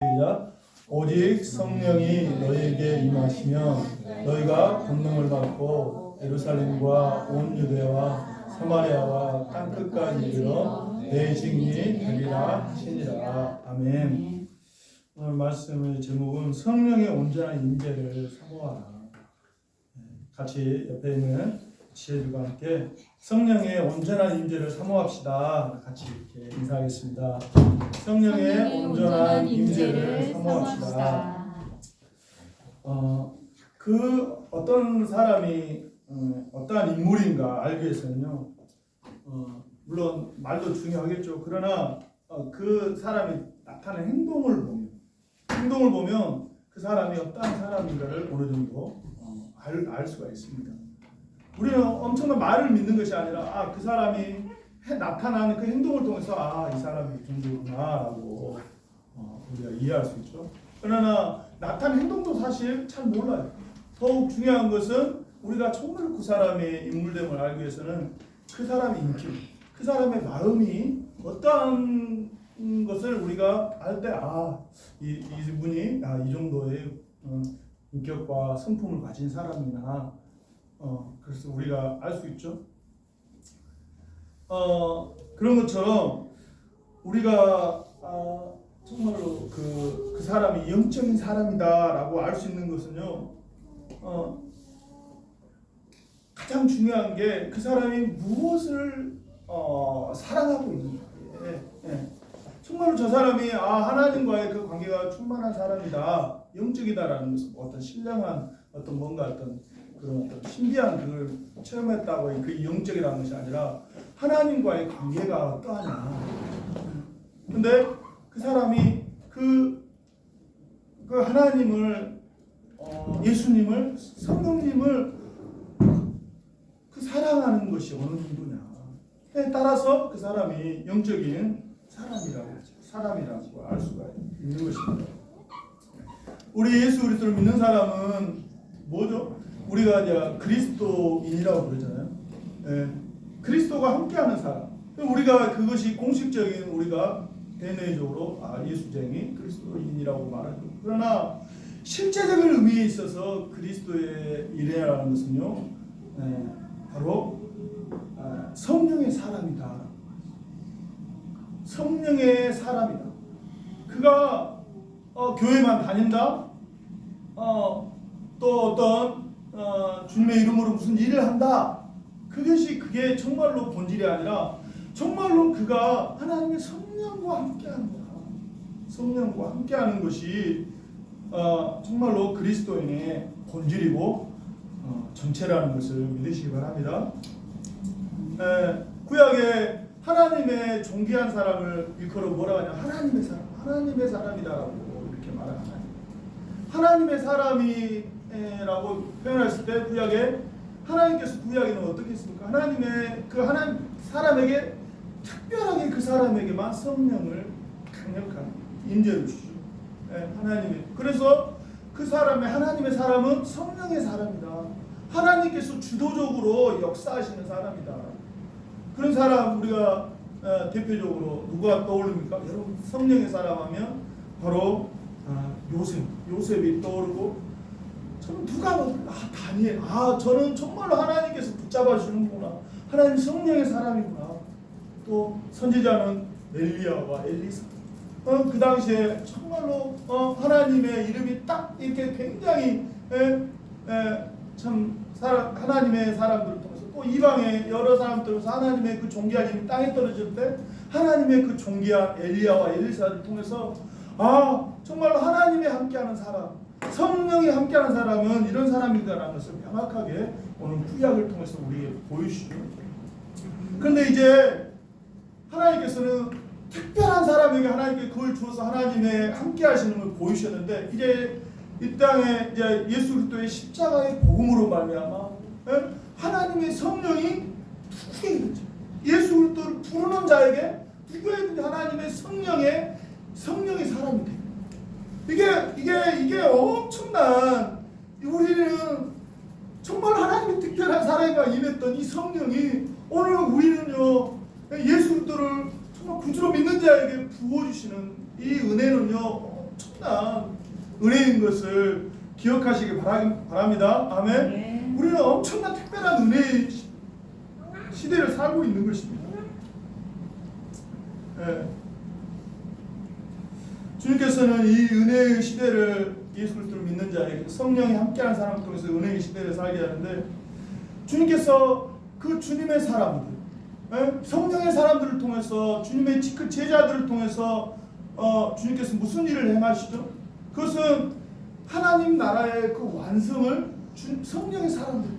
시작. 오직 성령이 너희에게 임하시면 너희가 권능을 받고 예루살렘과 온 유대와 사마리아와 땅 끝까지 이르러 내 증인이 되리라 하시니라. 아멘. 오늘 말씀의 제목은 성령의 온전한 임재를 사모하라. 같이 옆에 있는 지혜들과 함께 성령의 온전한 임재를 사모합시다. 같이 이렇게 인사하겠습니다. 성령의 온전한 임재를 사모합시다. 그 어떤 사람이 어떠한 인물인가 알기 위해서는요. 물론 말도 중요하겠죠. 그러나 그 사람이 나타낸 행동을 보면 그 사람이 어떠한 사람인가를 어느 정도 알 수가 있습니다. 우리는 엄청난 말을 믿는 것이 아니라 그 사람이 나타나는 그 행동을 통해서 이 사람이 이 정도구나라고 우리가 이해할 수 있죠. 그러나 나타난 행동도 사실 잘 몰라요. 더욱 중요한 것은 우리가 정말 그 사람의 인물됨을 알기 위해서는 그 사람의 인격, 그 사람의 마음이 어떠한 것을 우리가 알 때 이분이 이 정도의 인격과 성품을 가진 사람이나 그래서 우리가 알 수 있죠. 그런 것처럼 우리가 정말로 그 사람이 영적인 사람이다라고 알 수 있는 것은요. 가장 중요한 게 그 사람이 무엇을 사랑하고 있는가. 정말로 저 사람이 하나님과의 그 관계가 충만한 사람이다, 영적이다라는 것은 어떤 신령한 그런 어떤 신비한 그걸 체험했다고 그 영적이라는 것이 아니라 하나님과의 관계가 어떠하냐. 근데 그 사람이 그 하나님을 예수님을 성령님을 그 사랑하는 것이 어느 정도냐에 따라서 그 사람이 영적인 사람이라고 알 수가 있는 것입니다. 우리 예수 그리스도를 믿는 사람은 뭐죠? 우리가 이제 그리스도인이라고 그러잖아요. 그리스도가 함께하는 사람. 우리가 그것이 공식적인 우리가 대내적으로 예수쟁이 그리스도인이라고 말하죠. 그러나 실제적인 의미에 있어서 그리스도의 일이라는 것은요, 바로 성령의 사람이다. 성령의 사람이다. 그가 교회만 다닌다. 또 어떤 주님의 이름으로 무슨 일을 한다. 그게 정말로 본질이 아니라 정말로 그가 하나님의 성령과 함께하는 거야. 성령과 함께하는 것이 정말로 그리스도인의 본질이고 전체라는 것을 믿으시기 바랍니다. 구약에 하나님의 존귀한 사람을 일컬어 뭐라고 하냐? 하나님의 사람이다라고 이렇게 말합니다. 하나님의 사람이라고 표현했을 때 구약에 하나님께서 구약에는 어떻게 했습니까? 하나님 사람에게 특별하게 그 사람에게만 성령을 강력한 임재를 주죠. 그래서 그 하나님의 사람은 성령의 사람이다. 하나님께서 주도적으로 역사하시는 사람이다. 그런 사람 우리가 대표적으로 누가 떠오릅니까? 여러분 성령의 사람 하면 바로 요셉이 떠오르고, 저는 다니엘, 저는 정말로 하나님께서 붙잡아 주는구나, 하나님 성령의 사람이구나. 또 선지자는 엘리야와 엘리사. 그 당시에 정말로 하나님의 이름이 딱 이렇게 굉장히 하나님의 사람들을 통해서 또 이방의 여러 사람들에서 하나님의 그 존귀한 이름이 땅에 떨어질 때 하나님의 그 존귀한 엘리야와 엘리사를 통해서 정말로 하나님이 함께하는 사람, 성령이 함께하는 사람은 이런 사람이다라는 것을 명확하게 오늘 구약을 통해서 우리에게 보여주시죠. 그런데 이제 하나님께서는 특별한 사람에게 하나님께 그걸 주어서 하나님의 함께하시는 걸 보이셨는데, 이제 이 땅에 이제 예수 그리스도의 십자가의 복음으로 말미암아 하나님의 성령이 누구에게든지 예수 그리스도를 부르는 자에게 누구에게든지 하나님의 성령의 사람이 돼. 이게 엄청난, 우리는 정말 하나님의 특별한 사람과 임했던 이 성령이 오늘 우리는요 예수 그리스도를 정말 구주로 믿는 자에게 부어주시는 이 은혜는요 엄청난 은혜인 것을 기억하시기 바랍니다. 아멘. 네. 우리는 엄청난 특별한 은혜의 시대를 살고 있는 것입니다. 예. 주님께서는 이 은혜의 시대를 예수 그리스도를 믿는 자에게 성령이 함께하는 사람을 통해서 은혜의 시대를 살게 하는데, 주님께서 그 주님의 사람들, 성령의 사람들을 통해서, 주님의 그 제자들을 통해서 주님께서 무슨 일을 행하시죠? 그것은 하나님 나라의 그 완성을 성령의 사람들,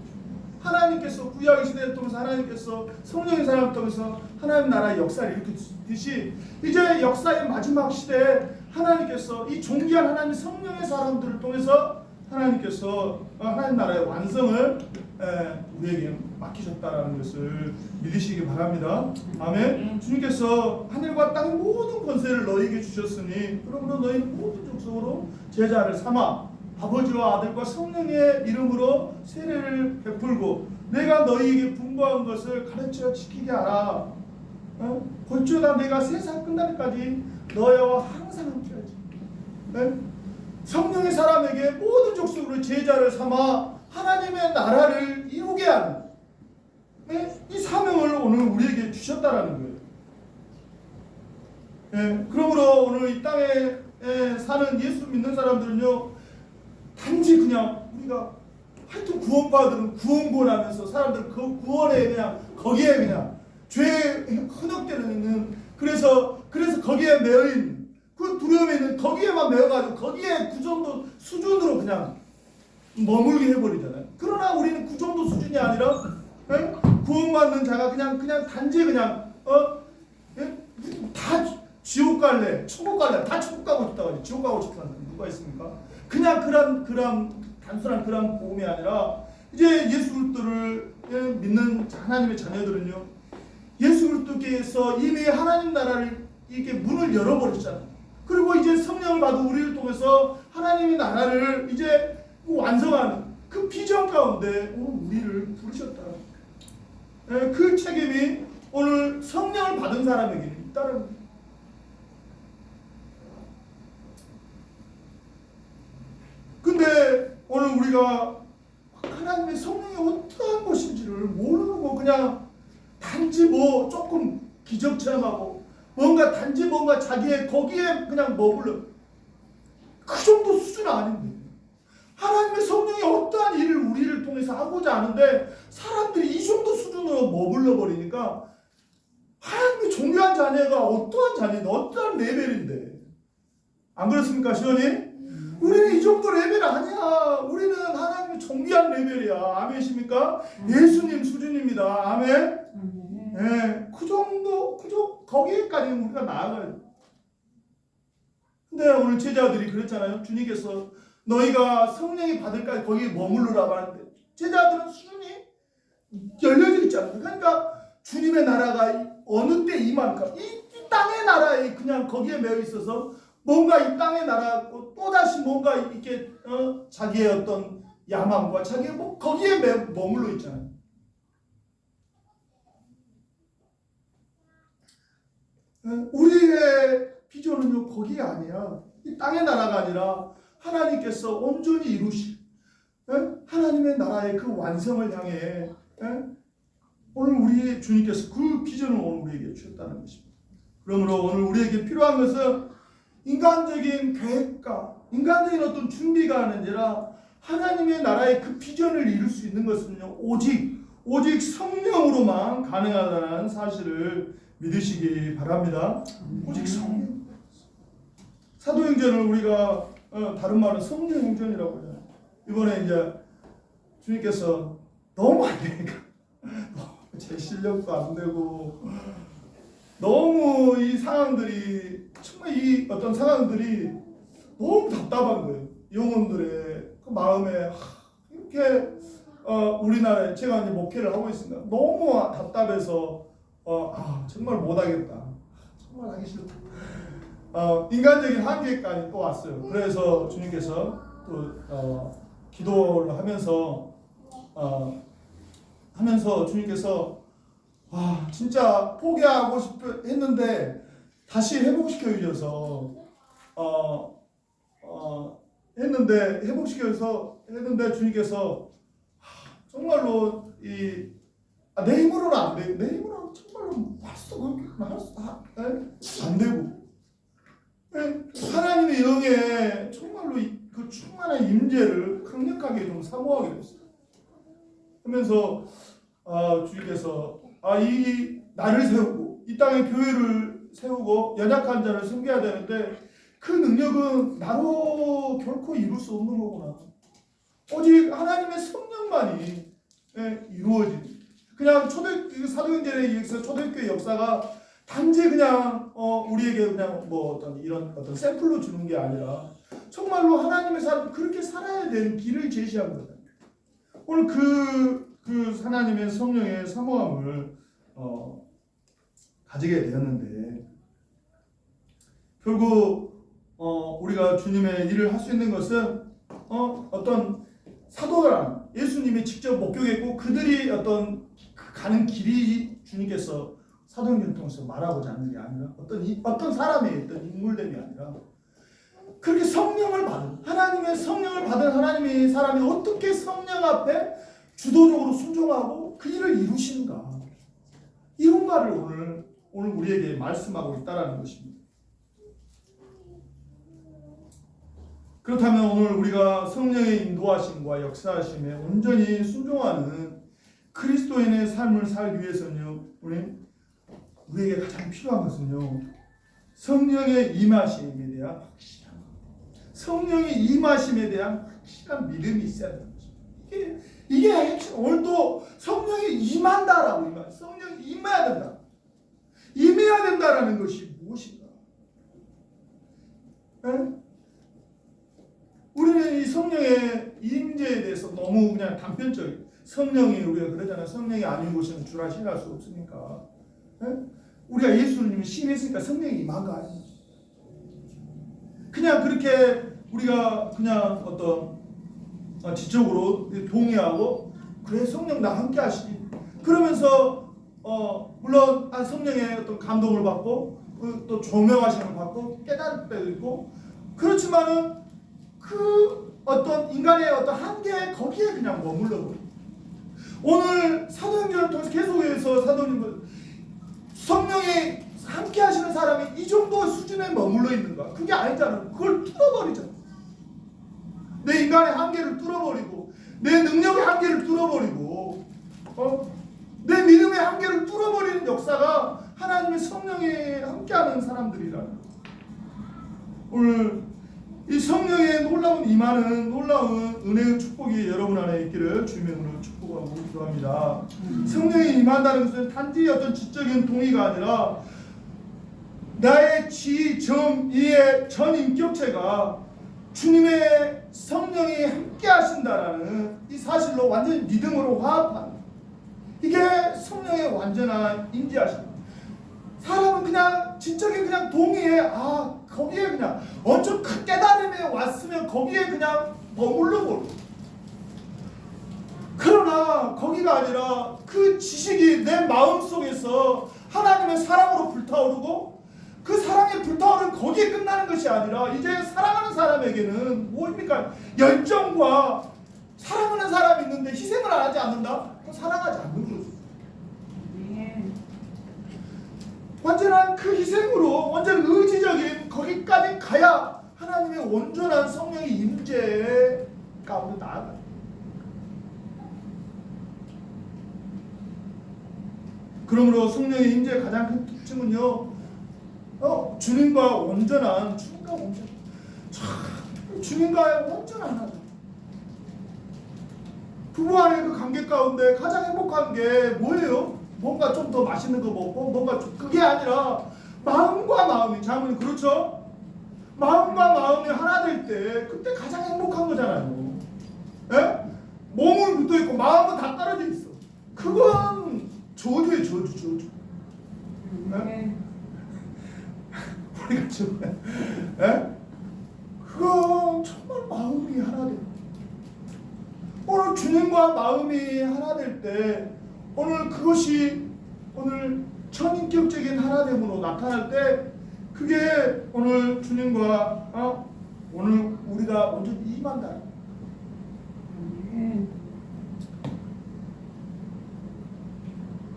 하나님께서 구약의 시대를 통해서 하나님께서 성령의 사람을 통해서 하나님 나라의 역사를 일으키듯이, 이제 역사의 마지막 시대에 하나님께서 이 존귀한 하나님 성령의 사람들을 통해서 하나님께서 하나님 나라의 완성을 우리에게 맡기셨다라는 것을 믿으시기 바랍니다. 아멘. 주님께서 하늘과 땅의 모든 권세를 너희에게 주셨으니 그러므로 너희는 모든 족속으로 제자를 삼아 아버지와 아들과 성령의 이름으로 세례를 베풀고 내가 너희에게 분부한 것을 가르쳐 지키게 하라. 볼지어다 내가 세상 끝날까지 너희와 항상 함께하지. 성령의 사람에게 모든 족속으로 제자를 삼아 하나님의 나라를 이루게 하는 이 사명을 오늘 우리에게 주셨다라는 거예요. 그러므로 오늘 이 땅에 사는 예수 믿는 사람들은요, 단지 그냥 우리가 하여튼 구원받은 구원하면서 사람들 그 구원에 그냥 거기에 그냥 죄에 흔적되는 있는, 그래서 거기에 매여 있는 그 두려움에 있는 거기에만 매여가지고 거기에 그 정도 수준으로 그냥 머물게 해버리잖아요. 그러나 우리는 그 정도 수준이 아니라 구원받는 자가 그냥 단지 그냥 다 지옥 갈래, 천국 갈래, 다 천국 가고 싶다고, 지옥 가고 싶다는 누가 있습니까? 그냥 그런 단순한 그런 복음이 아니라, 이제 예수 그리스도를 믿는 하나님의 자녀들은요, 예수 그리스도께서 이미 하나님 나라를 이렇게 문을 열어버렸잖아요. 그리고 이제 성령을 받은 우리를 통해서 하나님의 나라를 이제 완성하는 그 비전 가운데 오늘 우리를 부르셨다. 그 책임이 오늘 성령을 받은 사람에게 있다는 거예요. 근데 오늘 우리가 하나님의 성령이 어떠한 것인지를 모르고 그냥 단지 뭐 조금 기적 체험하고 단지 뭔가 자기의 거기에 그냥 머물러, 그 정도 수준은 아닌데, 하나님의 성령이 어떠한 일을 우리를 통해서 하고자 하는데 사람들이 이 정도 수준으로 머물러 버리니까 하나님의 존귀한 자녀가 어떠한 자녀인데, 어떠한 레벨인데, 안 그렇습니까, 시원이? 우리는 이 정도 레벨 아니야. 우리는 하나님의 존귀한 레벨이야. 아멘이십니까? 예수님 수준입니다. 아멘. 그 정도 거기에까지는 우리가 나아가야 돼. 근데 오늘 제자들이 그랬잖아요. 주님께서 너희가 성령이 받을까지 거기에 머무르라고 하는데, 제자들은 수준이 열려져 있잖아요. 그러니까 주님의 나라가 어느 때 임할까? 이 땅의 나라에 그냥 거기에 매여 있어서 뭔가 이 땅의 나라 또다시 뭔가 이렇게 자기의 어떤 야망과 자기의 거기에 머물러 있잖아요. 우리의 비전은요 거기 아니야. 이 땅의 나라가 아니라 하나님께서 온전히 이루실 하나님의 나라의 그 완성을 향해 오늘 우리 주님께서 그 비전을 오늘 우리에게 주셨다는 것입니다. 그러므로 오늘 우리에게 필요한 것은 인간적인 계획과 인간적인 어떤 준비가 아니라 하나님의 나라의 그 비전을 이룰 수 있는 것은요 오직 성령으로만 가능하다는 사실을 믿으시기 바랍니다. 오직 성령. 사도행전을 우리가 다른 말은 성령행전이라고 하잖아요. 이번에 이제 주님께서 너무 안 되니까 제 실력도 안 되고 너무 이 상황들이 정말 이 어떤 상황들이 너무 답답한 거예요. 영혼들의 그 마음에 이렇게 우리나라에 제가 이제 목회를 하고 있습니다. 너무 답답해서 정말 못하겠다. 정말 하기 싫다. 인간적인 한계까지 또 왔어요. 그래서 주님께서 또 기도를 하면서 주님께서 진짜 포기하고 했는데 다시 회복시켜 주셔서 했는데 회복시켜서 했는데 주님께서 정말로 내 힘으로는 안 돼. 내 힘으로는 정말로 안 되고 하나님의 영에 정말로 그 충만한 임재를 강력하게 좀 사모하게 됐어요. 하면서 주님께서 이 나를 세우고 이 땅에 교회를 세우고 연약한 자를 섬겨야 되는데 그 능력은 나로 결코 이룰 수 없는 거구나. 오직 하나님의 성령만이 이루어진. 그냥 사도행전에 의해서 초대교회 역사가 단지 그냥 우리에게 그냥 이런 어떤 샘플로 주는 게 아니라 정말로 하나님의 사람 그렇게 살아야 되는 길을 제시한 거다. 오늘 그 하나님의 성령의 사모함을 가지게 되었는데 결국 우리가 주님의 일을 할 수 있는 것은 어떤 사도들 예수님이 직접 목격했고 그들이 어떤 가는 길이 주님께서 사도행전을 통해서 말하고자 하는 게 아니라 어떤 사람의 어떤 인물됨이 아니라 그렇게 성령을 받은 하나님의 성령을 받은 하나님의 사람이 어떻게 성령 앞에 주도적으로 순종하고 그 일을 이루시는가 이런가를 오늘 우리에게 말씀하고 있다라는 것입니다. 그렇다면 오늘 우리가 성령의 인도하심과 역사하심에 온전히 순종하는 그리스도인의 삶을 살기 위해서는요, 우리에게 가장 필요한 것은요, 성령의 임하심에 대한 확실함, 성령의 임하심에 대한 확실한 믿음이 있어야 되는 것입니다. 이게 핵심. 오늘도 성령이 임한다라고 성령이 임해야 된다. 임해야 된다라는 것이 무엇인가? 네? 우리는 이 성령의 임재에 대해서 너무 그냥 단편적인 성령이 우리가 그러잖아요. 성령이 아닌 곳에는 주라 신할 수 없으니까. 네? 우리가 예수님을 신했으니까 성령이 임한 거 아니에요. 그냥 그렇게 우리가 그냥 어떤 지적으로 동의하고 그래 성령 나 함께 하시지. 그러면서 물론 성령의 어떤 감동을 받고 또 조명하심을 받고 깨달을 때도 있고 그렇지만은 그 어떤 인간의 어떤 한계 거기에 그냥 머물러 버려. 오늘 사도행전을 통해서 계속해서 사도님은 성령이 함께 하시는 사람이 이 정도 수준에 머물러 있는가? 그게 아니잖아. 그걸 뚫어버리잖아. 내 인간의 한계를 뚫어버리고 내 능력의 한계를 뚫어버리고 내 믿음의 한계를 뚫어버리는 역사가 하나님의 성령이 함께하는 사람들이라는 거예요. 오늘 이 성령의 놀라운 임하는 놀라운 은혜의 축복이 여러분 안에 있기를 주님의 이름으로 축복하고 기도합니다. 성령이 임한다는 것은 단지 어떤 지적인 동의가 아니라 나의 지, 정, 이의 전 인격체가 주님의 성령이 함께 하신다라는 이 사실로 완전히 믿음으로 화합하는 이게 성령의 완전한 임재하심. 사람은 그냥 지적인 그냥 동의해. 거기에 그냥 어떤 큰 깨달음에 왔으면 거기에 그냥 머물러 버려. 그러나 거기가 아니라 그 지식이 내 마음속에서 하나님의 사랑으로 불타오르고 그 사랑이 불타오르는 거기에 끝나는 것이 아니라 이제 사랑하는 사람에게는 뭐입니까? 열정과 사랑하는 사람이 있는데 희생을 안 하지 않는다? 그건 사랑하지 않는 거죠. 완전한 그 희생으로 완전 의지적인 거기까지 가야 하나님의 온전한 성령의 임재 가운데 나아가요. 그러므로 성령의 임재의 가장 큰 특징은요, 주님과 온전한 주님과의 온전한 하나. 부부간의 그 관계 가운데 가장 행복한 게 뭐예요? 뭔가 좀 더 맛있는 거 먹고 뭔가 그게 아니라 마음과 마음이 장모님 그렇죠? 마음과 마음이 하나 될 때 그때 가장 행복한 거잖아요. 예? 몸은 붙어 있고 마음은 다 떨어져 있어. 그건 저주예요, 저주. 예? 우리가 좀 예? 그건 정말 마음이 하나 돼. 오늘 주님과 마음이 하나 될 때 오늘 그것이 오늘 전인격적인 하나됨으로 나타날 때 그게 오늘 주님과 오늘 우리가 자기가 먼저 임한다.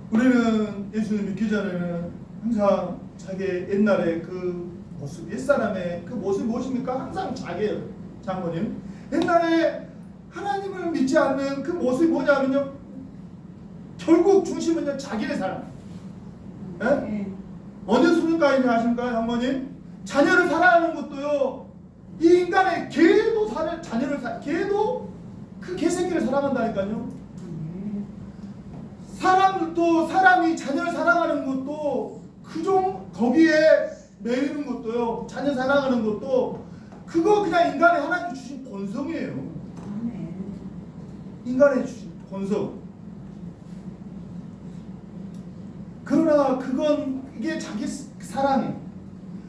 우리는 예수님 믿기 전에는 항상 자기 옛날에 그 모습, 옛사람의 그 모습이 무엇입니까? 항상 자기예요. 장모님 옛날에 하나님을 믿지 않는 그 모습이 뭐냐면요, 결국 중심은요 자기의 사랑. 어느 순간까지 아십니까, 장모님? 자녀를 사랑하는 것도요, 이 인간의 개도 자녀를 개도 그 개새끼를 사랑한다니까요. 사람들도 사람이 자녀를 사랑하는 것도 거기에 매이는 것도요, 자녀 사랑하는 것도 그거 그냥 인간의 하나님 주신 본성이에요. 인간의 주신 본성. 그러나 이게 자기 사랑이에요.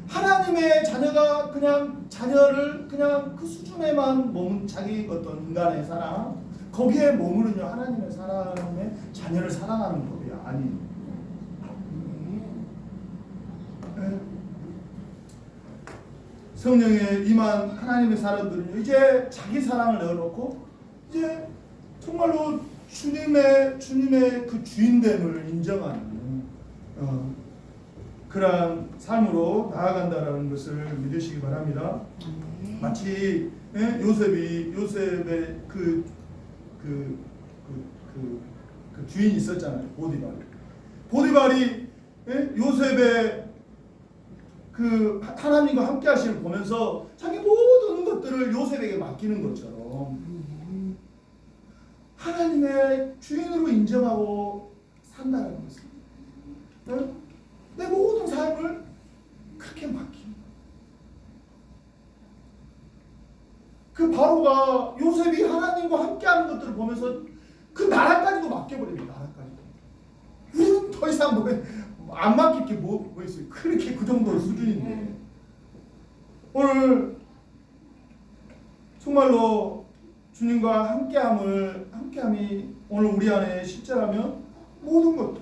하나님의 자녀가 그냥 자녀를 그냥 그 수준에만 머문 자기 어떤 인간의 사랑, 거기에 머무르냐 하나님의 사랑에 자녀를 사랑하는 법이 아니에요. 성령에 임한 하나님의 사람들은요, 이제 자기 사랑을 내어놓고 이제 정말로 주님의 그 주인됨을 인정하는 그러한 삶으로 나아간다라는 것을 믿으시기 바랍니다. 마치 요셉의 그 주인이 있었잖아요. 보디발이 요셉의 그 하나님과 함께 하심을 보면서 자기 모든 것들을 요셉에게 맡기는 것처럼 하나님의 주인으로 인정하고 산다는 것입니다. 내 모든 삶을 그렇게 맡깁니다. 그 바로가 요셉이 하나님과 함께하는 것들을 보면서 그 나라까지도 맡겨버립니다. 나라까지도. 우리는 더 이상 안 맡길 게 뭐 있어요. 그렇게 그 정도 수준인데 오늘 정말로 주님과 함께함이 오늘 우리 안에 실제라면 모든 것,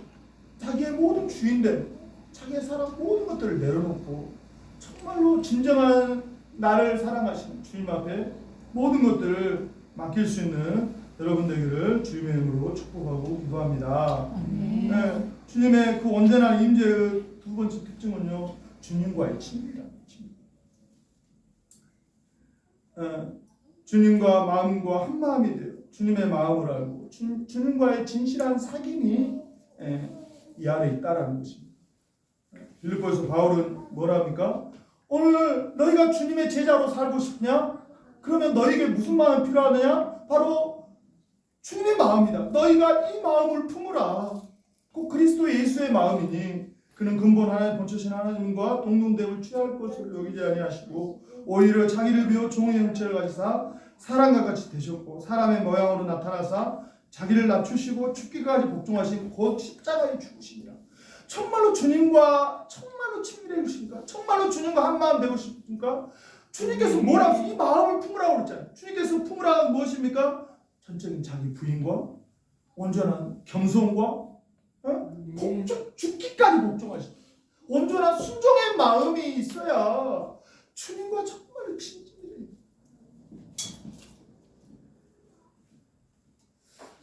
자기의 모든 주인됨, 자기의 사랑 모든 것들을 내려놓고 정말로 진정한 나를 사랑하시는 주님 앞에 모든 것들을 맡길 수 있는 여러분 되기를 주님의 이름으로 축복하고 기도합니다. 네, 주님의 그 온전한 임재의 두 번째 특징은요, 주님과의 친밀함. 주님과 마음과 한 마음이 돼요. 주님의 마음을 알고 주님과의 진실한 사귐이 이 안에 있다라는 것입니다. 빌립보에서 바울은 뭐라 합니까? 오늘 너희가 주님의 제자로 살고 싶냐? 그러면 너희에게 무슨 마음이 필요하느냐? 바로 주님의 마음이다. 너희가 이 마음을 품으라. 꼭 그리스도 예수의 마음이니 그는 근본 하나님 본체신 하나님과 동등됨을 취할 것을 여기지 아니하시고 오히려 자기를 비워 종의 형체를 가지사 사람과 같이 되셨고 사람의 모양으로 나타나사 자기를 낮추시고 죽기까지 복종하시고 곧 십자가에 죽으시니라. 정말로 주님과 정말로 친밀해 주십니까? 정말로 주님과 한 마음 되고 싶습니까? 주님께서 뭐라고 이 마음을 품으라고 그랬잖아요. 주님께서 품으라는 것은 무엇입니까? 전적인 자기 부인과 온전한 겸손과 죽기까지 복종하시고 온전한 순종의 마음이 있어야 주님과 정말로 친밀해요.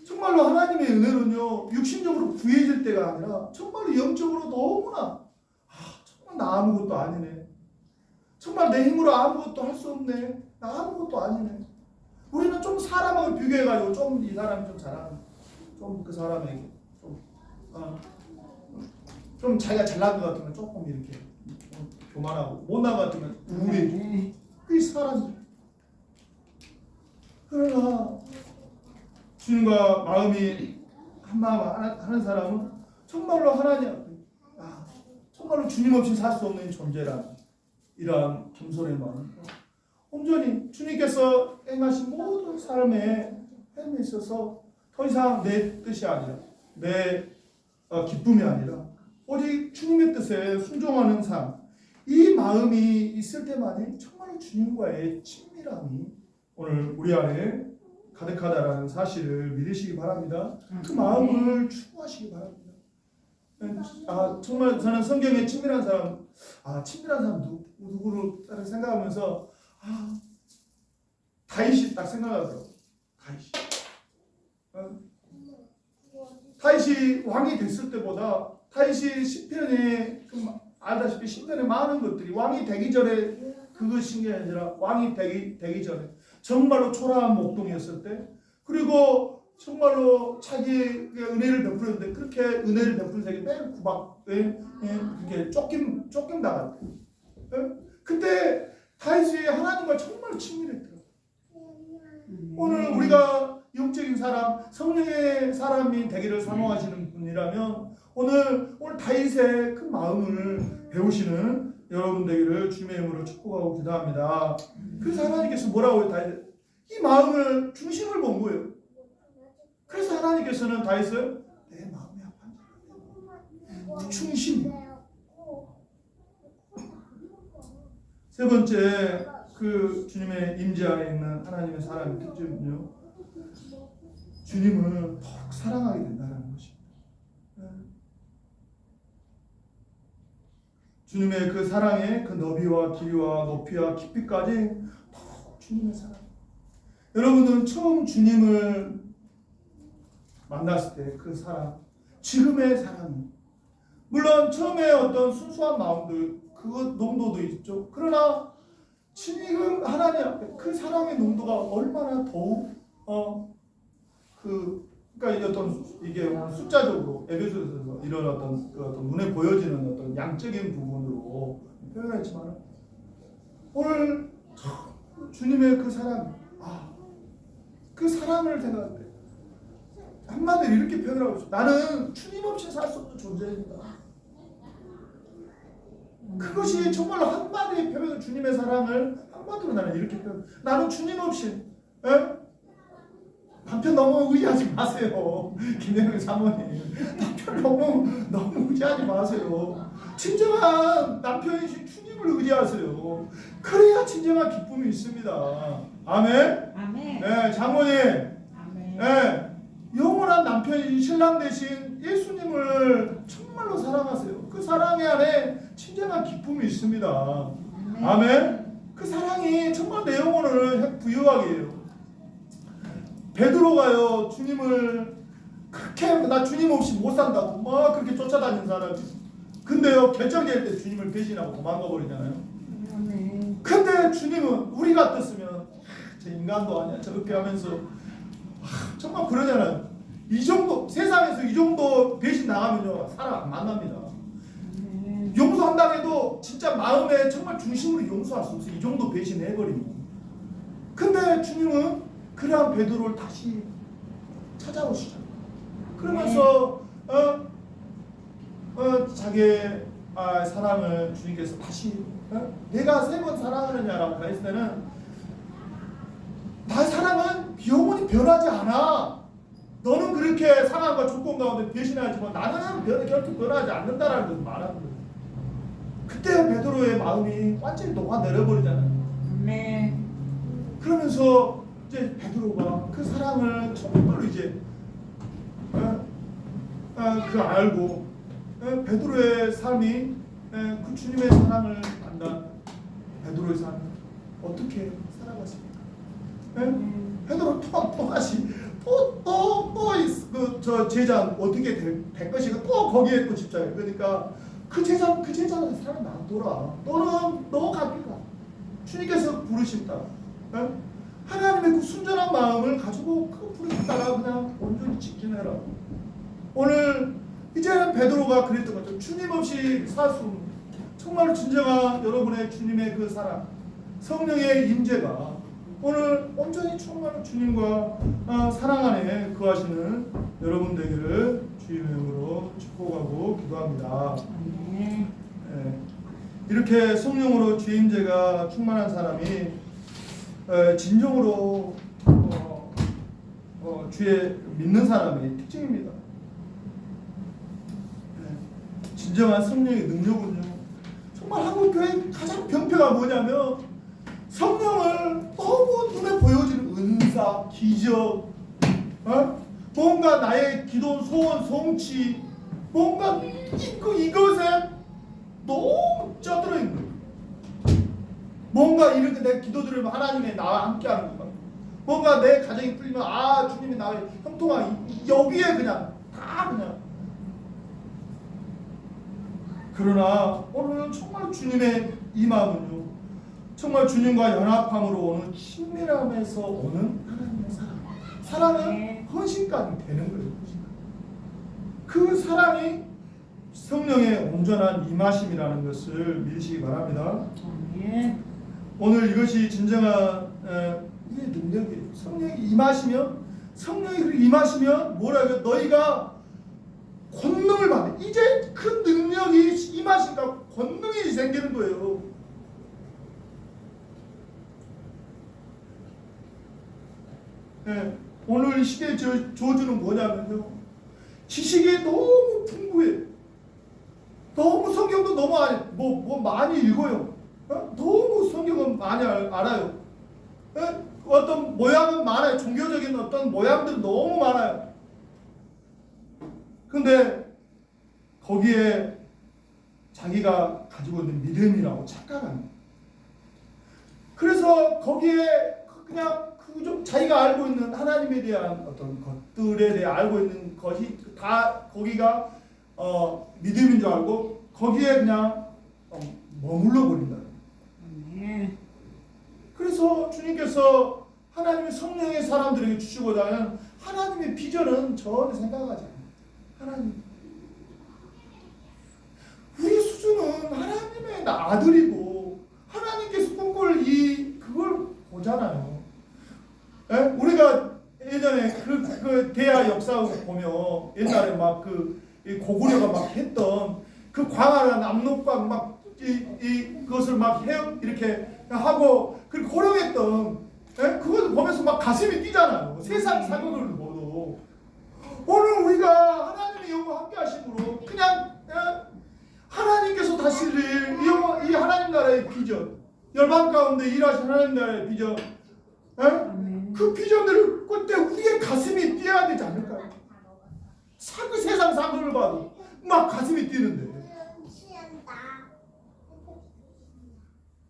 정말로 하나님의 은혜는요, 육신적으로 부해질 때가 아니라 정말로 영적으로 너무나 정말 나 아무것도 아니네. 정말 내 힘으로 아무것도 할 수 없네. 나 아무것도 아니네. 우리는 좀 사람하고 비교해가지고 좀 이 사람이 좀 잘하는, 좀 그 사람에게 좀 자기가 잘난 것 같으면 조금 이렇게 교만하고 못난 것 같으면 우울해지고 그게 사람이에요. 그러나 주님과 마음이 한 마음 하는 사람은 정말로 하나님 앞에 정말로 주님 없이 살 수 없는 존재란 이러한 겸손의 마음, 온전히 주님께서 행하신 모든 삶의 삶에 있어서 더 이상 내 뜻이 아니라 내 기쁨이 아니라 오직 주님의 뜻에 순종하는 삶, 이 마음이 있을 때만이 정말 주님과의 친밀함이 오늘 우리 안에 가득하다라는 사실을 믿으시기 바랍니다. 그 마음을 추구하시기 바랍니다. 정말 저는 성경에 친밀한 사람, 친밀한 사람 누구를 생각하면서 다윗이 딱 생각하더라고. 다윗이 왕이 됐을 때보다 다윗이 시편에 알다시피 시편에 많은 것들이 왕이 되기 전에 그것인 게 아니라 왕이 되기 전에 정말로 초라한 목동이었을 때, 그리고 정말로 자기에게 은혜를 베풀었는데 그렇게 은혜를 베푸는 자에게 매일 구박에 그게 쫓김 당할 때, 그때 다윗이 하나님과 정말 친밀했더라고요. 오늘 우리가 영적인 사람, 성령의 사람이 되기를 사모하시는 분이라면 오늘 다윗의 그 마음을 배우시는 여러분 되기를 주님의 이름으로 축복하고 기도합니다. 그래서 하나님께서 뭐라고 해요? 다윗 이 마음을 중심을 본 거예요. 그래서 하나님께서는 다윗을 내 마음이 아팠냐 그 중심. 세 번째, 그 주님의 임재 안에 있는 하나님의 사랑의 특징은요, 주님을 더욱 사랑하게 된다는 것입니다. 주님의 그 사랑의 그 너비와 길이와 높이와 깊이까지 더욱 주님의 사랑. 여러분은 처음 주님을 만났을 때 그 사랑, 지금의 사랑, 물론 처음에 어떤 순수한 마음도 그 농도도 있죠. 그러나 지금 하나님 앞에 그 사랑의 농도가 얼마나 더욱 그러니까 어떤 이게 숫자적으로 에베소서에서 이런 어떤 그 어떤 눈에 보여지는 어떤 양적인 부분으로 표현했지만 오늘 주님의 그 사랑, 그 사랑을 생각할 때 한마디로 이렇게 표현하고 있어요. 나는 주님 없이 살 수 없는 존재입니다. 그것이 정말로 한마디의 표현, 주님의 사랑을 한마디로 나는 이렇게 표현. 나는 주님 없이, 남편 너무 의지하지 마세요. 김영희 사모님, 남편 너무 의지하지 마세요. 진정한 남편이신 주님을 의지하세요. 그래야 진정한 기쁨이 있습니다. 아멘. 아멘. 네, 장모님. 아멘. 네, 영원한 남편이신 신랑 대신 예수님을 정말로 사랑하세요. 그 사랑의 안에 진정한 기쁨이 있습니다. 아멘. 그 사랑이 정말 내 영혼을 부유하게 해요. 베드로가요, 주님을 그렇게 나 주님 없이 못 산다고 막 그렇게 쫓아다니는 사람이, 근데요 결정될 때 주님을 배신하고 도망가 버리잖아요. 근데 주님은 우리 같았으면 저 인간도 아니야 저렇게 하면서 정말 그러잖아요. 이 정도 세상에서 이 정도 배신 당하면요 사람 안 만납니다. 용서한다고 해도 진짜 마음의 정말 중심으로 용서할 수 없어요. 이 정도 배신해버리면. 근데 주님은 그러한 베드로를 다시 찾아오시잖아요. 그러면서 자기의 사랑을 주님께서 다시 내가 세 번 사랑하느냐라고 했을 때는 나의 사랑은 영원히 변하지 않아. 너는 그렇게 상황과 조건 가운데 배신하지만 나는 결코 변하지 않는다라는 것을 말하는 거예요. 그때 베드로의 마음이 완전히 녹아내려버리잖아요. 네. 그러면서 이제 베드로가 그 사랑을 정말로 이제 그 알고 베드로의 삶이 그 주님의 사랑을 만난 베드로의 삶 어떻게 살아갔습니까? 베드로 또다시 저 제자 어떻게 될 것이고 또 거기에 또 집착해. 그러니까 그 제자는 사람 놔둬라. 너 가길 가. 주님께서 부르신다. 하나님의 그 순전한 마음을 가지고 그 부르심 따라 그냥 온전히 직진해라. 오늘 이제는 베드로가 그랬던 거죠. 주님 없이 살 수 없는 정말 진정한 여러분의 주님의 그 사랑, 성령의 임재가 오늘 온전히 정말 주님과 사랑 안에 거하시는 여러분 되기를 주의 이름으로 축복하고 기도합니다. 네. 이렇게 성령으로 주의 임재가 충만한 사람이 진정으로 주의 믿는 사람의 특징입니다. 진정한 성령의 능력은요, 정말 한국 교회의 가장 병폐가 뭐냐면 성령을 너무 눈에 보여지는 은사, 기적, 뭔가 나의 기도, 소원, 성취, 뭔가 이것에 너무 쩌들어 있는 거예요. 뭔가 이렇게 내 기도 들으면 하나님의 나와 함께하는 것 같고, 뭔가 내 가정이 풀리면 아 주님이 나의 형통하 여기에 그냥 다 그냥. 그러나 오늘은 정말 주님의 이 마음은요, 정말 주님과 연합함으로 오는 친밀함에서 오는 하나님의 사랑은 헌신까지 되는 거예요. 그 사랑이 성령의 온전한 임하심이라는 것을 믿으시기 바랍니다. 오늘 이것이 진정한 우리의 능력이에요. 성령이 임하시면 뭐라고요? 너희가 권능을 받아. 이제 그 능력이 임하시니까 권능이 생기는 거예요. 네, 오늘 이 시대의 저주는 뭐냐면요, 지식이 너무 풍부해. 너무 성경도 너무 많이 읽어요. 너무 성경은 많이 알아요. 어떤 모양은 많아요. 종교적인 어떤 모양들은 너무 많아요. 근데 거기에 자기가 가지고 있는 믿음이라고 착각합니다. 그래서 거기에 그냥 좀 자기가 알고 있는 하나님에 대한 어떤 것들에 대해 알고 있는 것이 다 거기가 믿음인 줄 알고 거기에 그냥 머물러 버린다. 그래서 주님께서 하나님의 성령의 사람들에게 주시고자 하는 하나님의 비전은 전혀 생각하지 않아요. 하나님, 우리 수준은 하나님의 아들이고 하나님께서 꿈꿀 그걸 보잖아요. 에? 우리가 예전에 그 대하 역사 보면 옛날에 막 고구려가 막 했던 그 광활한 압록강 막 그것을 막 이렇게 하고 그 고령했던 그걸 보면서 막 가슴이 뛰잖아요. 세상 사극을 보도. 오늘 우리가 하나님의 영과 함께 하심으로 그냥 하나님께서 다스릴 이 하나님 나라의 비전, 열방 가운데 일하신 하나님 나라의 비전, 그 비전들을 그때 우리의 가슴이 뛰어야 되지 않을까요? 세상 사극을 봐도 막 가슴이 뛰는데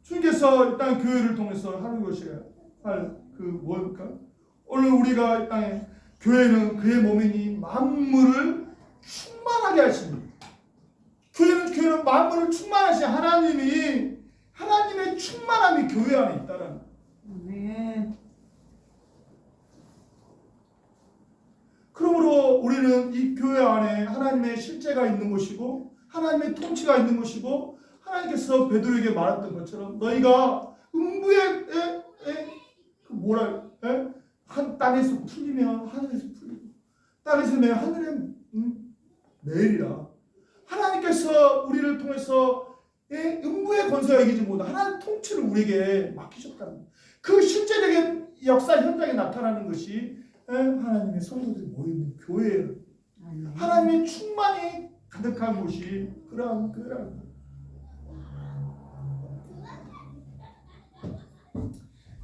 주님께서 이 땅 교회를 통해서 하는 것이 뭘까? 오늘 우리가 이 땅에 교회는 그의 몸이니 만물을 충만하게 하십니다. 교회는 만물을 충만하신 하나님의 충만함이 교회 안에 있다는. 그러므로 우리는 이 교회 안에 하나님의 실제가 있는 것이고 하나님의 통치가 있는 것이고 하나님께서 베드로에게 말했던 것처럼 너희가 음부의 한 땅에서 풀리면 하늘에서 풀리고 땅에서 매면 하늘에 매리라. 하나님께서 우리를 통해서 음부의 권세가 이기지 못한 하나님의 통치를 우리에게 맡기셨다는 그 실제적인 역사 현장에 나타나는 것이 하나님의 성도들이 모이는 교회예요. 하나님의 충만이 가득한 곳이 그러한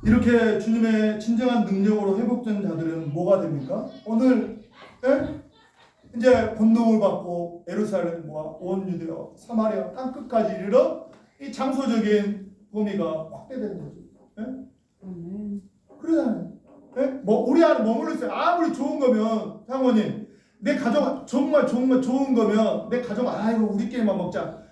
이렇게 주님의 진정한 능력으로 회복된 자들은 뭐가 됩니까? 오늘 이제 권능을 받고 예루살렘과 온 유대와 사마리아 땅 끝까지 이르러 이 장소적인 범위가 확대되는 거죠. 그러잖아요. 우리 안에 머물러 있어요. 아무리 좋은 거면 장모님, 내 가정 정말 좋은 거면 내 가정 아이고 우리끼리만 먹자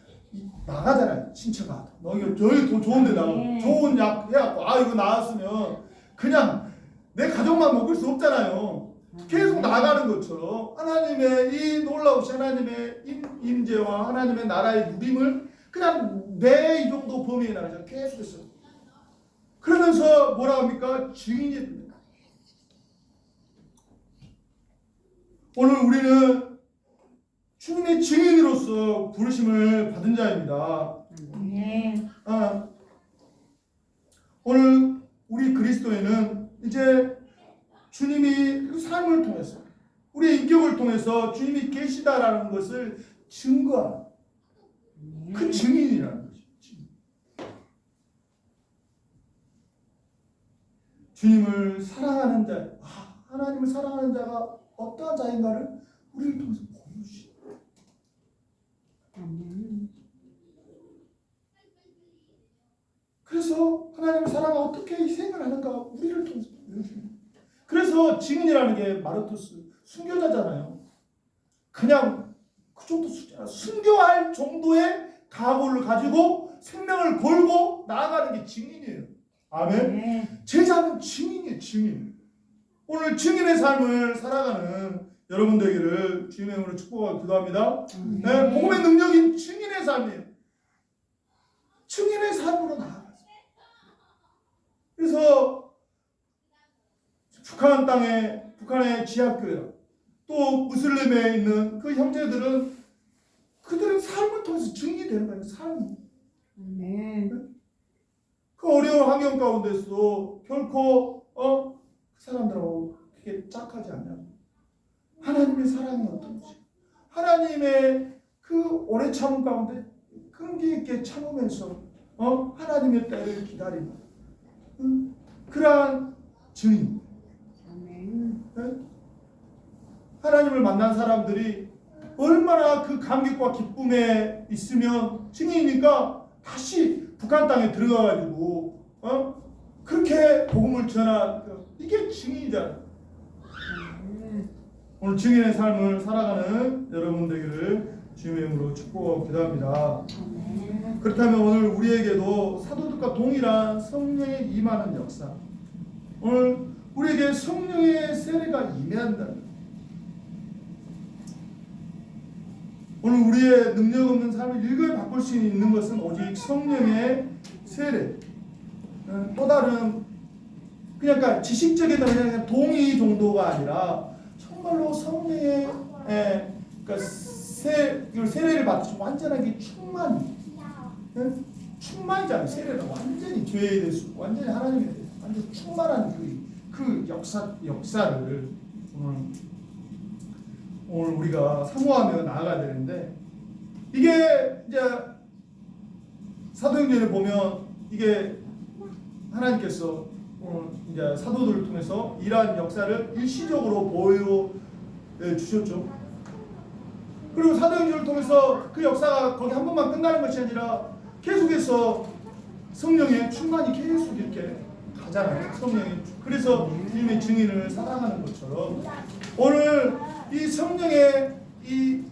나가잖아요. 친척아, 너희 더 좋은 데 나가고 좋은 약 해갖고 이거 나왔으면 그냥 내 가족만 먹을 수 없잖아요. 계속 나가는 것처럼 하나님의 이 놀라우신 하나님의 임재와 하나님의 나라의 누림을 그냥 내 이 정도 범위에 나가서 계속해서 그러면서 뭐라 합니까? 증인이 됩니다. 오늘 우리는 주님의 증인으로서 부르심을 받은 자입니다. 오늘 우리 그리스도인은 이제 주님이 그 삶을 통해서 우리의 인격을 통해서 주님이 계시다라는 것을 증거하는 그 증인이라는 것이죠. 주님을 사랑하는 자, 하나님을 사랑하는 자가 어떠한 자인가를 우리를 통해서 보여주시죠. 그래서 하나님의 사랑을 어떻게 희생을 하는가 우리를 통해서 보여줍니다. 그래서 증인이라는 게 마르투스 순교자잖아요. 그냥 그 정도 순교할 정도의 각오를 가지고 생명을 걸고 나아가는 게 증인이에요. 아멘. 제자는 증인이에요. 증인. 오늘 증인의 삶을 살아가는 여러분 되기를 주님의 이름으로 축복하고 기도합니다. 네, 복음의 능력인 증인의 삶이에요. 증인의 삶으로 나아가세요. 그래서 북한의 지하교회 또 무슬림에 있는 그 형제들은 그들의 삶을 통해서 증인이 되는 거예요. 삶. 그 어려운 환경 가운데서도 결코 그 사람들하고 그게 짝하지 않냐. 하나님의 사랑이 어떤지, 하나님의 그 오래 참음 가운데 끈기 있게 참으면서 하나님의 때를 기다리는 그러한 증인. 네? 하나님을 만난 사람들이 얼마나 그 감격과 기쁨에 있으면 증인이니까 다시 북한 땅에 들어가가지고 그렇게 복음을 전한 이게 증인이잖아. 오늘 증인의 삶을 살아가는 여러분 되기를 주님의 이름으로 축복하고 기도합니다. 그렇다면 오늘 우리에게도 사도들과 동일한 성령의 임하는 역사, 오늘 우리에게 성령의 세례가 임한다. 오늘 우리의 능력 없는 삶을 일거에 바꿀 수 있는 것은 오직 성령의 세례. 또 다른 그러니까 지식적인 그냥 동의 정도가 아니라 정말로 성령의 그러니까 세례를 받으시고 완전하게 충만이잖아요. 세례는 완전히 죄에 대해서 완전히 하나님에 대해서 완전 충만한 그 역사를 오늘 우리가 사모하며 나아가야 되는데, 이게 이제 사도행전을 보면 이게 하나님께서 이제 사도들을 통해서 이러한 역사를 일시적으로 보여주셨죠. 그리고 사도행전을 통해서 그 역사가 거기 한 번만 끝나는 것이 아니라 계속해서 성령의 충만이 계속 이렇게 가잖아요. 성령의. 그래서 주님의 증인을 살아가는 것처럼 오늘 이 성령의 이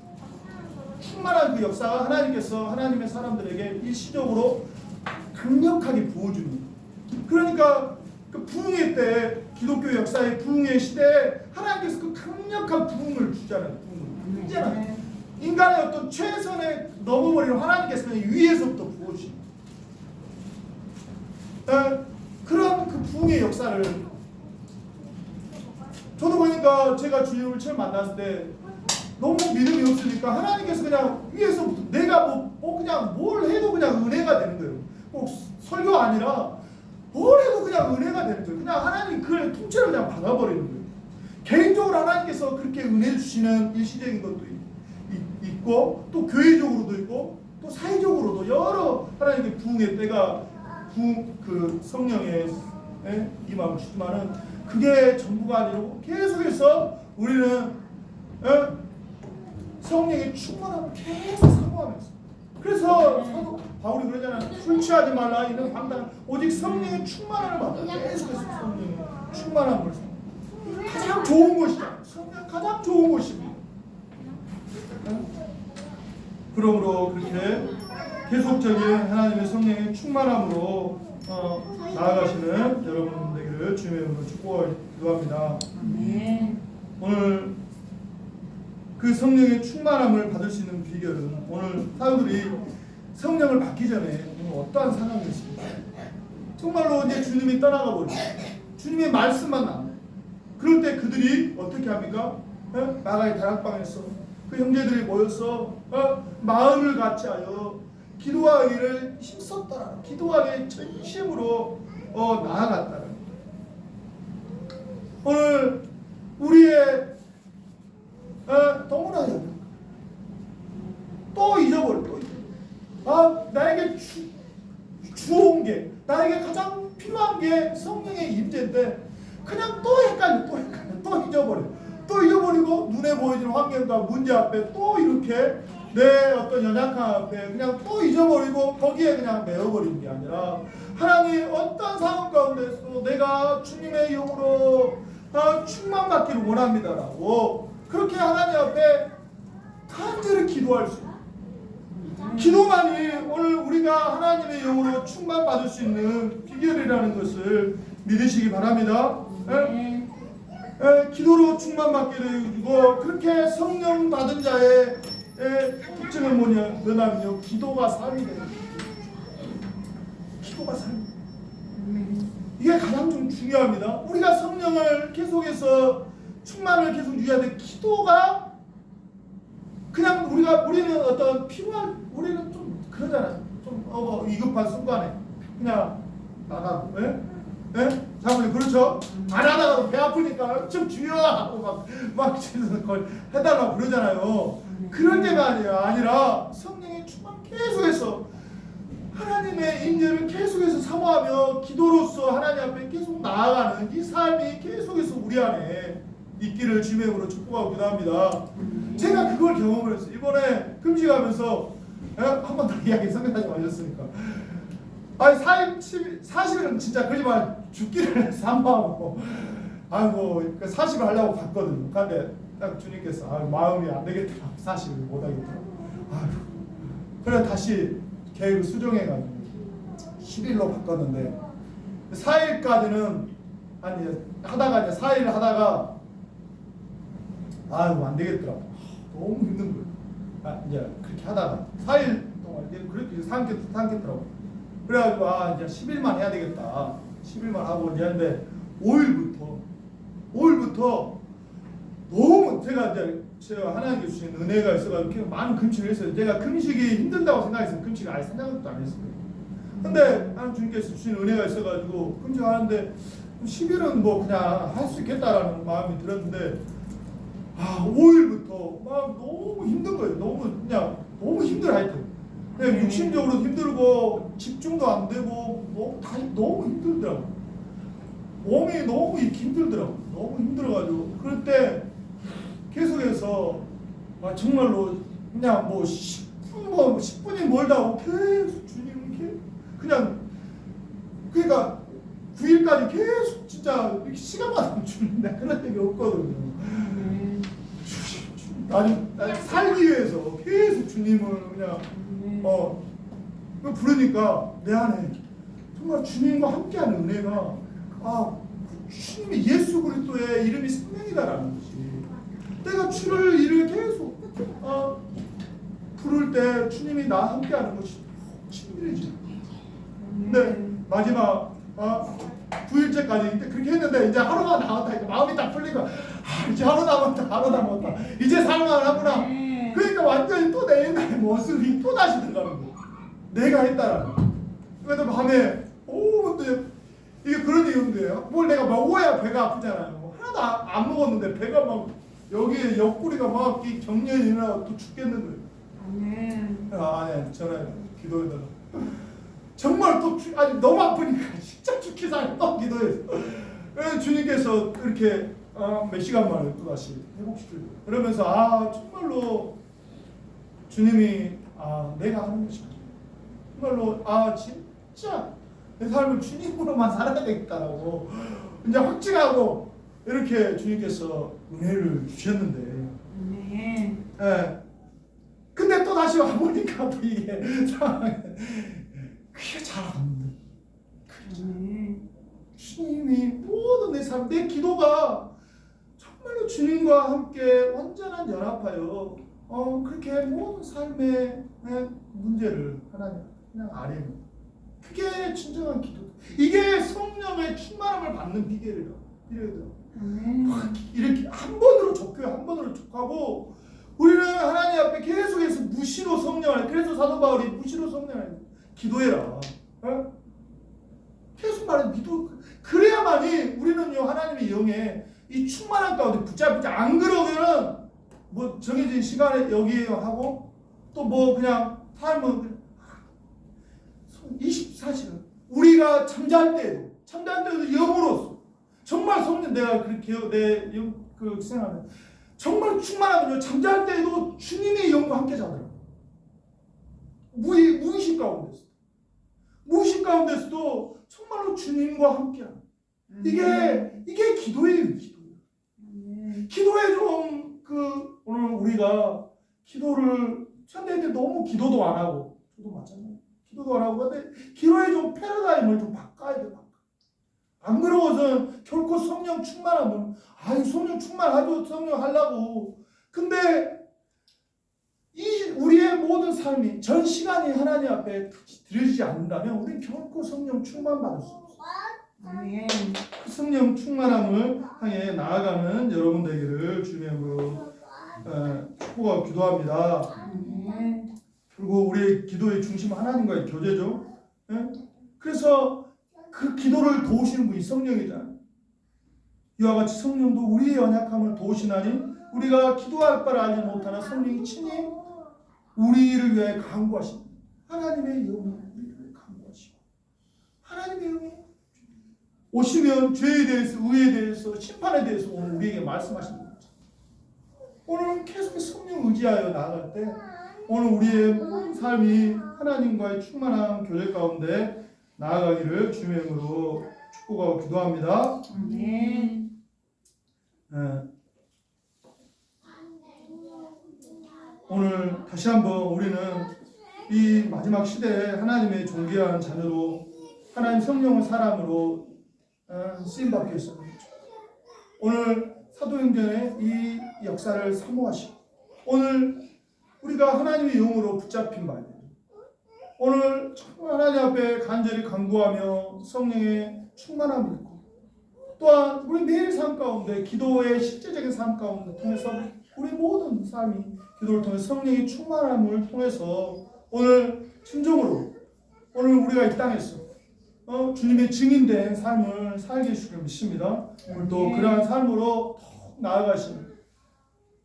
충만한 그 역사가 하나님께서 하나님의 사람들에게 일시적으로 강력하게 부어주는. 그러니까 그 부흥의 때, 기독교 역사의 부흥의 시대에 하나님께서 그 강력한 부흥을 주잖아요. 부흥을 주잖아요. 인간의 어떤 최선에 넘어버리는 하나님께서 그냥 위에서부터 부어주시는 그런 그 부흥의 역사를, 저도 보니까 제가 주님을 처음 만났을 때 너무 믿음이 없으니까 하나님께서 그냥 위에서부터 내가 그냥 뭘 해도 그냥 은혜가 되는 거예요. 꼭 설교 아니라 뭘 해도 그냥 은혜가 되는 거예요. 그냥 하나님 그걸 통째로 그냥 받아버리는 거예요. 개인적으로 하나님께서 그렇게 은혜 주시는 일시적인 것도 있고, 또 교회적으로도 있고, 또 사회적으로도 여러 하나님의 부흥의 때가 그 성령의 임함을 주지만은 그게 전부가 아니고 계속해서 우리는 성령의 충만함을 계속 사모하면서, 그래서 사도 바울이 그러잖아요. 술 취하지 말라 이는 방탕, 오직 성령의 충만함을 받아. 계속해서 성령의 충만함을 가장 좋은 것이다. 성령 가장 좋은 것입니다. 그러므로 그렇게 계속적인 하나님의 성령의 충만함으로 나아가시는 여러분 되기를 주님의 이름으로 축복하고 기도합니다. 오늘 그 성령의 충만함을 받을 수 있는 비결은, 오늘 사람들이 성령을 받기 전에 오늘 어떠한 상황이었습니까? 정말로 이제 주님이 떠나가 버리고 주님의 말씀만 남아요. 그럴 때 그들이 어떻게 합니까? 마가의 다락방에서 그 형제들이 모여서 마음을 같이하여 기도하기를 힘썼더라. 기도하기에 전심으로 나아갔다는. 오늘 우리의 너무나 또 잊어버려. 나에게 주온 게, 나에게 가장 필요한 게 성령의 임재인데 그냥 또 헷갈려, 또 잊어버려. 또 잊어버리고 눈에 보이는 환경과 문제 앞에 또 이렇게 내 어떤 연약함 앞에 그냥 또 잊어버리고 거기에 그냥 매어버리는 게 아니라, 하나님 어떤 상황 가운데서 내가 주님의 영으로 충만받기를 원합니다라고 그렇게 하나님 앞에 간절히 기도할 수 있는 기도만이 오늘 우리가 하나님의 영으로 충만받을 수 있는 비결이라는 것을 믿으시기 바랍니다. 기도로 충만받게 되어주고 그렇게 성령 받은 자의 특징은 뭐냐면요 기도가 삶이 되는 거예요. 기도가 삶. 이게 가장 좀 중요합니다. 우리가 성령을 계속해서 충만을 계속 유지하되 기도가 그냥 우리는 어떤 필요한 우리는 좀 그러잖아요. 좀 위급한 순간에 그냥 나가고, 자문이 그렇죠. 안 하다가도 배 아프니까 좀 주여 하고 막 그걸 해달라고 그러잖아요. 그럴 때가 아니라 성령의 충만 계속해서 하나님의 인재를 계속해서 사모하며 기도로서 하나님 앞에 계속 나아가는 이 삶이 계속해서 우리 안에 있기를 주님으로 축복하고 기도합니다. 제가 그걸 경험을 했어요. 이번에 금식하면서 한 번 더 이야기 성경하지 마셨으니까 아니 40일은 진짜 거짓말 죽기를 사모하고 아이고 40을 하려고 갔거든요. 근데 딱 주님께서 마음이 안 되겠더라. 40을 못 하겠더라. 그래 다시 계획을 수정해가지고 10일로 바꿨는데 4일까지는 아니 하다가 이제 4일 하다가 안 되겠더라고. 너무 힘든 거예요. 이제 그렇게 하다가 4일 동안 이제 그렇게 삼겠더라고. 그래가지고 이제 10일만 해야 되겠다. 10일만 하고 이제 했는데 5일부터 너무 제가 하나님께 주신 은혜가 있어가지고 많은 금식을 했어요. 제가 금식이 힘들다고 생각했어요. 금식을 아예 생각도 안 했어요. 근데 하나님 주님께서 주신 은혜가 있어가지고 금식하는데 10일은 뭐 그냥 할 수 있겠다라는 마음이 들었는데 5일부터 막 너무 힘든 거예요. 너무 힘들어 하여튼. 그냥 육신적으로 힘들고 집중도 안 되고 너무 힘들더라고. 몸이 너무 힘들더라고. 너무 힘들어가지고 그럴 때 계속해서 정말로 그냥 10분이 멀다고 계속 주님 이렇게 그냥 그러니까 9일까지 계속 진짜 이렇게 시간만 주는데 그런 적이 없거든요. 나는 살기 위해서 계속 주님을 그냥 부르니까 내 안에 정말 주님과 함께하는 은혜가 주님이 예수 그리스도의 이름이 생명이다라는 것이 내가 주를 이를 계속 부를 때 주님이 나와 함께하는 것이 친밀해지는 거예요. 근데 마지막 9일째까지 그렇게 했는데 이제 하루가 남았다. 마음이 딱 풀리고 이제 하루 남았다. 이제 살만 하구나. 그러니까 완전히 또 내 옛날의 모습이 또 다시 들어가는 거예요. 내가 했다라는 거예요. 그래도 밤에 근데 이게 그런 얘기인데요. 뭘 내가 먹어야 배가 아프잖아요. 하나도 안 먹었는데 배가 막 여기에 옆구리가 막 경련이 일어나고 또 죽겠는 거예요. 아멘. 전화해 기도해달라. 정말 또 너무 아프니까 진짜 죽기 살아 또 기도했어. 그래서 주님께서 이렇게 몇 시간 만에 또 다시 회복시키고 그러면서 정말로 주님이 내가 하는 것이 정말로 진짜 내 삶을 주님으로만 살아야 되겠다라고 이제 확증하고 이렇게 주님께서 은혜를 주셨는데 근데 또 다시 와보니까 또 이게 상황이 그게 잘 안 돼. 주님이 모든 내 삶, 내 기도가 정말로 주님과 함께 완전한 연합하여 그렇게 모든 삶의 문제를 하나님 그냥 아뢰는 그게 진정한 기도. 이게 성령의 충만함을 받는 비결이라. 이렇게 한 번으로 족하고 우리는 하나님 앞에 계속해서 무시로 성령을 그래서 사도 바울이 무시로 성령을 기도해라. 계속 말해 기도. 그래야만이 우리는요 하나님의 영에 이 충만한 가운데 붙잡지 안 그러면은 뭐 정해진 시간에 여기에 하고 또 뭐 그냥 삶은 24시간 우리가 잠잘 때도 영으로서 정말 성령 내가 그렇게 내 생각하는 정말 충만하면요 잠잘 때도 주님의 영과 함께 자더라고요. 무의식 가운데서도 정말로 주님과 함께하는 이게 기도예요. 기도. 기도에 좀 오늘 우리가 기도를 현대인데 너무 기도도 안 하고 저도 마찬가지예요. 기도도 안 하고 근데 기도에 좀 패러다임을 좀 바꿔야 돼. 안 그러고선 결코 성령 충만하면 이 성령 충만하죠. 성령 하려고. 근데 이 우리의 모든 삶이 전 시간이 하나님 앞에 드려지지 않는다면 우리는 결코 성령 충만 받을 수 없어요. 아멘. 성령 충만함을 향해 나아가는 여러분 되기를 주님으로 축복하고 기도합니다. 아멘. 결국 우리의 기도의 중심 하나님과의 교제죠. 그래서 그 기도를 도우시는 분이 성령이잖아요. 이와 같이 성령도 우리의 연약함을 도우시나니 우리가 기도할 바를 알지 못하나 성령이 친히 우리를 위해 간구하십니다. 하나님의 영이 우리를 위해 간구하시고 하나님의 영이 오시면 죄에 대해서, 의에 대해서, 심판에 대해서 오늘 우리에게 말씀하시는 거죠. 오늘 계속 성령 의지하여 나아갈 때 오늘 우리의 모든 삶이 하나님과의 충만한 교제 가운데 나아가기를 주님의 이름으로 축복하고 기도합니다. 아멘. 오늘 다시 한번 우리는 이 마지막 시대에 하나님의 존귀한 자녀로 하나님 성령의 사람으로 쓰임받게 했습니다. 오늘 사도행전의 이 역사를 사모하시고 오늘 우리가 하나님의 영으로 붙잡힌 바예요. 오늘 정말 하나님 앞에 간절히 간구하며 성령의 충만함을 입고 또한 우리 매일 삶 가운데 기도의 실제적인 삶 가운데 통해서 우리 모든 삶이 기도를 통해 성령의 충만함을 통해서 오늘 진정으로 오늘 우리가 이 땅에서 주님의 증인된 삶을 살게 해주시길 믿습니다. 오늘 또 그러한 삶으로 더 나아가시는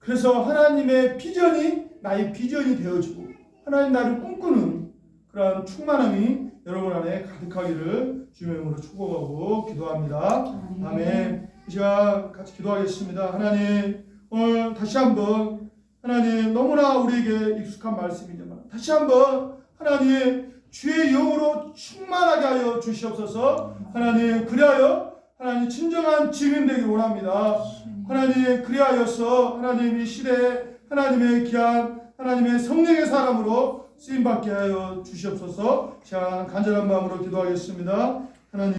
그래서 하나님의 비전이 나의 비전이 되어지고 하나님 나를 꿈꾸는 그러한 충만함이 여러분 안에 가득하기를 주님의 이름으로 축복하고 기도합니다. 아멘. 이 시간 같이 기도하겠습니다. 하나님 오늘 다시 한번 하나님 너무나 우리에게 익숙한 말씀이지만 다시 한번 하나님 주의 영으로 충만하게 하여 주시옵소서. 하나님 그리하여 하나님 진정한 증인 되기 원합니다. 하나님 그리하여서 하나님 이 시대에 하나님의 귀한 하나님의 성령의 사람으로 쓰임받게 하여 주시옵소서. 자 간절한 마음으로 기도하겠습니다. 하나님